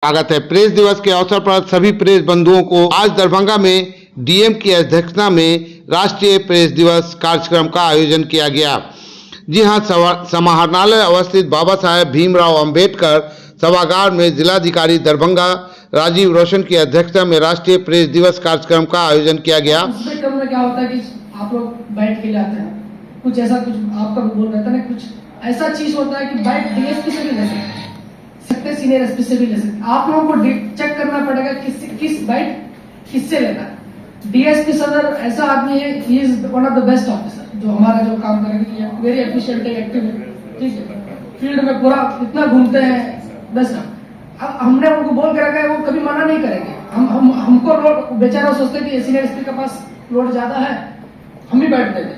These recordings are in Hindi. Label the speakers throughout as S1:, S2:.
S1: स्वागत है। प्रेस दिवस के अवसर पर सभी प्रेस बंधुओं को आज दरभंगा में डीएम की अध्यक्षता में राष्ट्रीय प्रेस दिवस कार्यक्रम का आयोजन किया गया। जी हां, समाहरणालय अवस्थित बाबा साहेब भीमराव अंबेडकर सभागार में जिलाधिकारी दरभंगा राजीव रोशन की अध्यक्षता में राष्ट्रीय प्रेस दिवस कार्यक्रम का आयोजन किया गया।
S2: उसमें क्रम में क्या होता है कि आप लोग बैठ के जाते हैं, कुछ ऐसा कुछ आपका बोल रहता है, कुछ ऐसा चीज होता है कि बैठ डीएसपी से भी ले सकते, सीनियर एसपी से भी ले सकते। आप लोगों को चेक करना पड़ेगा किस बाइट किससे लेना है। डीएसपी सदर ऐसा आदमी है, he is one of the best officer जो हमारा जो काम करेंगे, वेरी एफिशिएंट एक्टिव है, ठीक है, फील्ड में पूरा इतना घूमते हैं, बेस्ट। अब हमने उनको बोल के रखा है, वो कभी मना नहीं करेंगे। हमको लोड बेचारा सोचते कि सीनियर एसपी के पास लोड ज्यादा है, हम ही बैठ देते,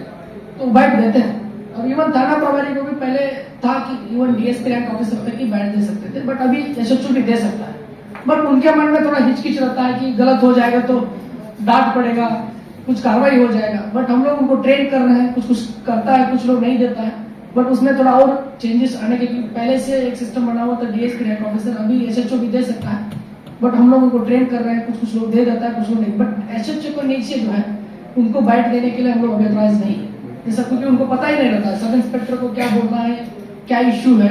S2: तो बैठ देते हैं। और इवन थाना प्रभारी को भी पहले था कि इवन डीएसपी रैंक ऑफिसर तक ही बैठ दे सकते थे, बट अभी एसएचओ भी दे सकता है। बट उनके मन में थोड़ा हिचकिच रहता है कि गलत हो जाएगा तो डांट पड़ेगा, कुछ कार्रवाई हो जाएगा। बट हम लोग उनको ट्रेन कर रहे हैं, कुछ करता है, कुछ लोग नहीं देता है, बट उसमें थोड़ा और चेंजेस आने के, पहले से एक सिस्टम बना हुआ था डीएसपी रैंक ऑफिसर, अभी एसएचओ भी दे सकता है, बट हम लोग उनको ट्रेन कर रहे हैं, कुछ लोग दे देता है, कुछ लोग नहीं। बट एसएचओ को नीचे जो है उनको बैठ देने के लिए हम लोग ऑथराइज नहीं है, जैसा क्योंकि उनको पता ही नहीं रहता सब इंस्पेक्टर को क्या बोलना है, क्या इश्यू है,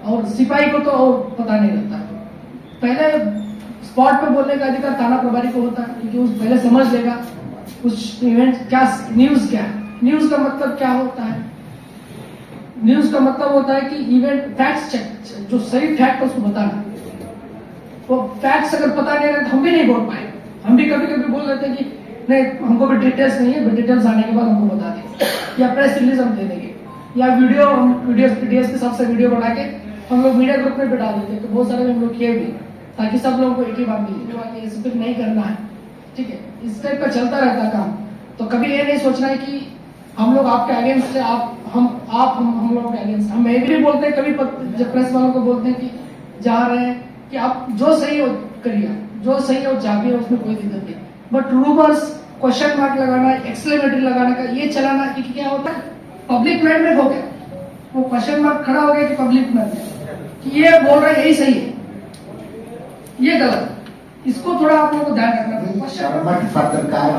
S2: और सिपाही को तो और पता नहीं रहता। पहले स्पॉट पे बोलने का अधिकार थाना प्रभारी को होता है, क्योंकि उस पहले समझ लेगा कुछ इवेंट क्या, न्यूज क्या है, न्यूज का मतलब क्या होता है। न्यूज का मतलब होता है कि इवेंट फैक्ट्स चेक, जो सही फैक्ट उसको बताना। वो फैक्ट्स अगर पता नहीं रहे तो हम भी नहीं बोल पाए। हम भी कभी कभी बोल देते हैं कि नहीं, हमको भी डिटेल्स नहीं है, डिटेल्स आने के बाद हमको बता देंगे, या प्रेस रिलीज हम दे देंगे, या वीडियो डीएस के सबसे वीडियो बना के हम लोग मीडिया ग्रुप में भी डाल देते हैं। तो बहुत सारे हम लोग किए भी, ताकि सब लोगों को एक ही बात मिले, ऐसे कुछ नहीं करना है, ठीक है। इस टाइप का चलता रहता है काम। तो कभी ये नहीं सोचना है कि हम लोग आपके अगेंस्ट है, हम लोगों के अगेंस्ट। हम ये भी बोलते हैं, कभी जब प्रेस वालों को बोलते हैं कि जा रहे हैं कि आप जो सही हो करिए, जो सही हो जाइए, उसमें कोई दिक्कत नहीं। बट रूमर्स, क्वेश्चन मार्क लगाना, एक्सक्लेमेटरी लगाने का ये चलाना, कि क्या होता है, पब्लिक माइंड में हो गया, वो क्वेश्चन मार्क खड़ा हो गया कि पब्लिक माइंड में कि ये बोल रहे यही सही है, ये गलत। इसको थोड़ा आप लोगों को ध्यान रखना।
S3: पत्रकार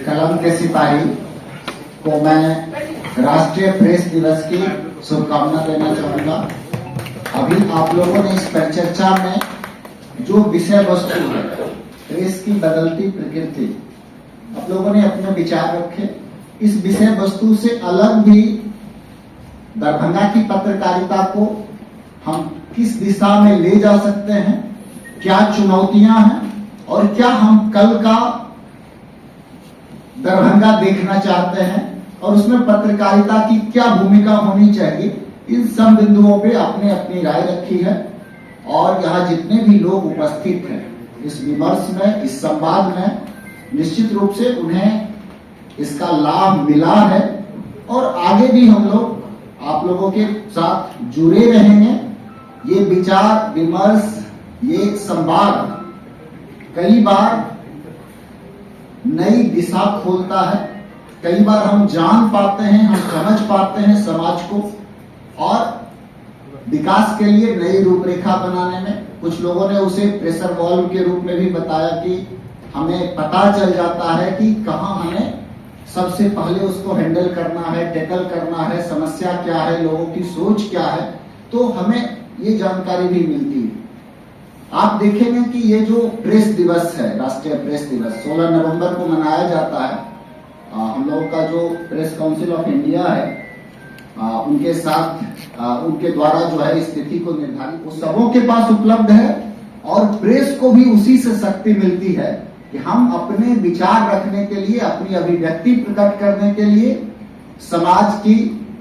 S3: कलम के सिपाही को मैं राष्ट्रीय प्रेस दिवस की शुभकामना देना चाहूंगा। अभी आप लोगों ने इस परिचर्चा में जो विषय वस्तु है, प्रेस की बदलती प्रकृति, आप लोगों ने अपने विचार रखे। इस विषय वस्तु से अलग भी दरभंगा की पत्रकारिता को हम किस दिशा में ले जा सकते हैं, क्या चुनौतियां हैं, और क्या हम कल का दरभंगा देखना चाहते हैं, और उसमें पत्रकारिता की क्या भूमिका होनी चाहिए, इन सब बिंदुओं पे अपनी अपनी राय रखी है। और यहाँ जितने भी लोग उपस्थित हैं इस विमर्श में, इस संवाद में, निश्चित रूप से उन्हें इसका लाभ मिला है, और आगे भी हम लोग आप लोगों के साथ जुड़े रहेंगे। ये विचार विमर्श, ये संवाद कई बार नई दिशा खोलता है, कई बार हम जान पाते हैं, हम समझ पाते हैं समाज को, और विकास के लिए नई रूपरेखा बनाने में। कुछ लोगों ने उसे प्रेशर वॉल्व के रूप में भी बताया कि हमें पता चल जाता है कि कहां हमें सबसे पहले उसको हैंडल करना है, टैकल करना है, समस्या क्या है, लोगों की सोच क्या है, तो हमें ये जानकारी भी मिलती है। आप देखेंगे कि ये जो प्रेस दिवस है, राष्ट्रीय प्रेस दिवस 16 नवंबर को मनाया जाता है। हम लोगों का जो प्रेस काउंसिल ऑफ इंडिया है, उनके साथ उनके द्वारा जो है स्थिति को निर्धारित, वो सबों के पास उपलब्ध है, और प्रेस को भी उसी से शक्ति मिलती है कि हम अपने विचार रखने के लिए, अपनी अभिव्यक्ति प्रकट करने के लिए, समाज की,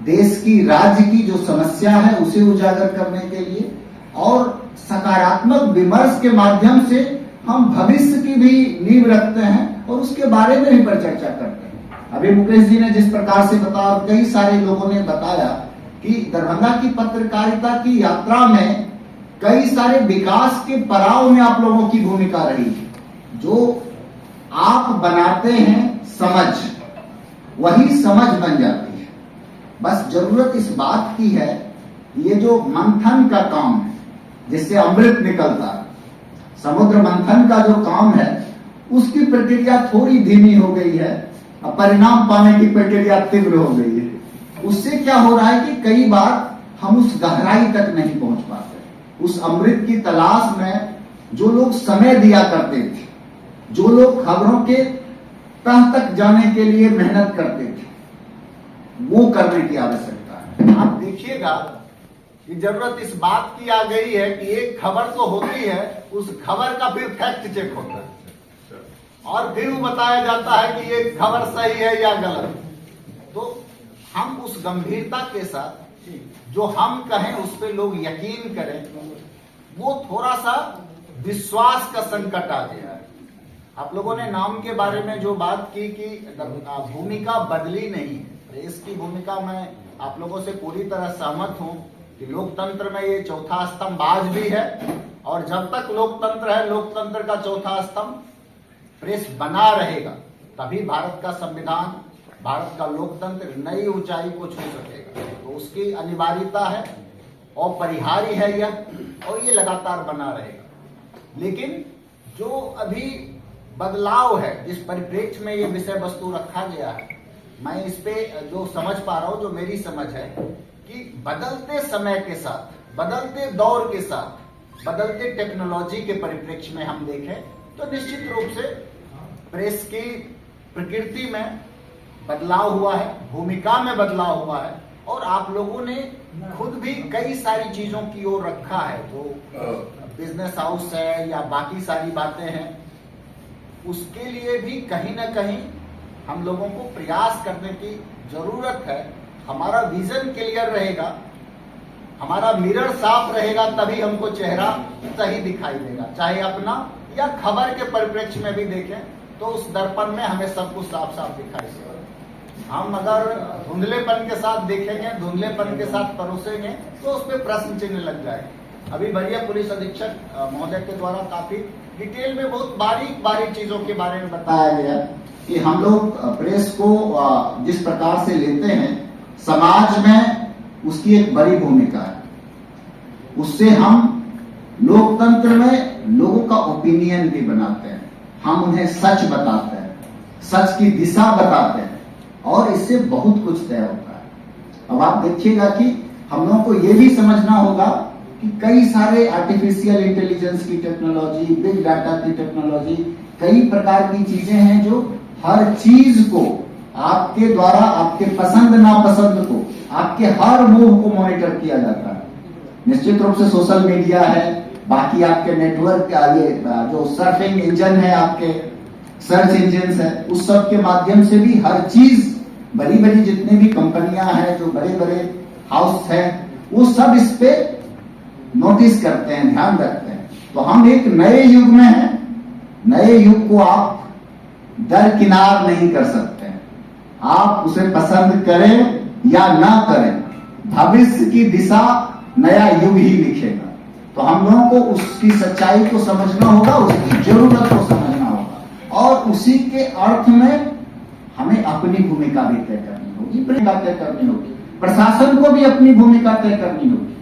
S3: देश की, राज्य की जो समस्या है उसे उजागर करने के लिए, और सकारात्मक विमर्श के माध्यम से हम भविष्य की भी नींव रखते हैं, और उसके बारे में भी परिचर्चा करते हैं। अभी मुकेश जी ने जिस प्रकार से बताया, और कई सारे लोगों ने बताया कि दरभंगा की पत्रकारिता की यात्रा में कई सारे विकास के पड़ाव में आप लोगों की भूमिका रही है। जो आप बनाते हैं समझ, वही समझ बन जाती है। बस जरूरत इस बात की है, ये जो मंथन का काम है, जिससे अमृत निकलता है। समुद्र मंथन का जो काम है उसकी प्रक्रिया थोड़ी धीमी हो गई है, परिणाम पाने की प्रक्रिया तीव्र हो गई है। उससे क्या हो रहा है कि कई बार हम उस गहराई तक नहीं पहुंच पाते। उस अमृत की तलाश में जो लोग समय दिया करते थे, जो लोग खबरों के तह तक जाने के लिए मेहनत करते थे, वो करने की आवश्यकता है। आप देखिएगा कि जरूरत इस बात की आ गई है कि एक खबर तो होती है, उस खबर का फिर फैक्ट चेक होता है और फिर वो बताया जाता है कि ये खबर सही है या गलत। तो हम उस गंभीरता के साथ जो हम कहें उस पे लोग यकीन करें, वो थोड़ा सा विश्वास का संकट आ गया है। आप लोगों ने नाम के बारे में जो बात की कि भूमिका बदली नहीं है, प्रेस की भूमिका मैं आप लोगों से पूरी तरह सहमत हूं कि लोकतंत्र में ये चौथा स्तंभ आज भी है और जब तक लोकतंत्र है, लोकतंत्र का चौथा स्तंभ प्रेस बना रहेगा, तभी भारत का संविधान, भारत का लोकतंत्र नई ऊंचाई को छू सकेगा। तो उसकी अनिवार्यता है, अपरिहार्य है यह, और ये लगातार बना रहेगा। लेकिन जो अभी बदलाव है, जिस परिप्रेक्ष्य में ये विषय वस्तु रखा गया है, मैं इस पे जो समझ पा रहा हूं, जो मेरी समझ है कि बदलते समय के साथ, बदलते दौर के साथ, बदलते टेक्नोलॉजी के परिप्रेक्ष्य में हम देखें तो निश्चित रूप से प्रेस की प्रकृति में बदलाव हुआ है, भूमिका में बदलाव हुआ है और आप लोगों ने खुद भी कई सारी चीजों की ओर रखा है। जो बिजनेस हाउस है या बाकी सारी बातें हैं, उसके लिए भी कहीं ना कहीं हम लोगों को प्रयास करने की जरूरत है। हमारा विजन क्लियर रहेगा, हमारा मिरर साफ रहेगा, तभी हमको चेहरा सही दिखाई देगा। चाहे अपना या खबर के परिप्रेक्ष्य में भी देखें तो उस दर्पण में हमें सब कुछ साफ साफ दिखाई देगा। हम अगर धुंधलेपन के साथ देखेंगे, धुंधलेपन के साथ परोसेंगे तो उस पर प्रश्न चिन्ह लग जाए। अभी वरीय पुलिस अधीक्षक महोदय के द्वारा काफी डिटेल में बहुत बारीक चीजों के बारे में बताया गया कि हम लोग प्रेस को जिस प्रकार से लेते हैं, समाज में उसकी एक बड़ी भूमिका है। उससे हम लोकतंत्र में लोगों का ओपिनियन भी बनाते हैं, हम उन्हें सच बताते हैं, सच की दिशा बताते हैं और इससे बहुत कुछ तय होता है। अब आप देखिएगा कि हम लोगों को यह भी समझना होगा कि कई सारे आर्टिफिशियल इंटेलिजेंस की टेक्नोलॉजी, बिग डाटा की टेक्नोलॉजी, कई प्रकार की चीजें हैं जो हर चीज को आपके द्वारा, आपके पसंद नापसंद को, आपके हर मूव को मॉनिटर किया जाता है। निश्चित रूप से सोशल मीडिया है, बाकी आपके नेटवर्क ये जो सर्फिंग इंजन है, आपके सर्च इंजन है, उस सब के माध्यम से भी हर चीज, बड़ी बड़ी जितनी भी कंपनियां हैं, जो बड़े बड़े हाउस हैं, वो सब इस पे नोटिस करते हैं, ध्यान रखते हैं। तो हम एक नए युग में हैं। नए युग को आप दरकिनार नहीं कर सकते। आप उसे पसंद करें या ना करें, भविष्य की दिशा नया युग ही लिखेगा। तो हम लोगों को उसकी सच्चाई को समझना होगा, उसकी जरूरत को समझना होगा और उसी के अर्थ में हमें अपनी भूमिका भी तय करनी होगी, भूमिका तय करनी होगी। प्रशासन को भी अपनी भूमिका तय करनी होगी।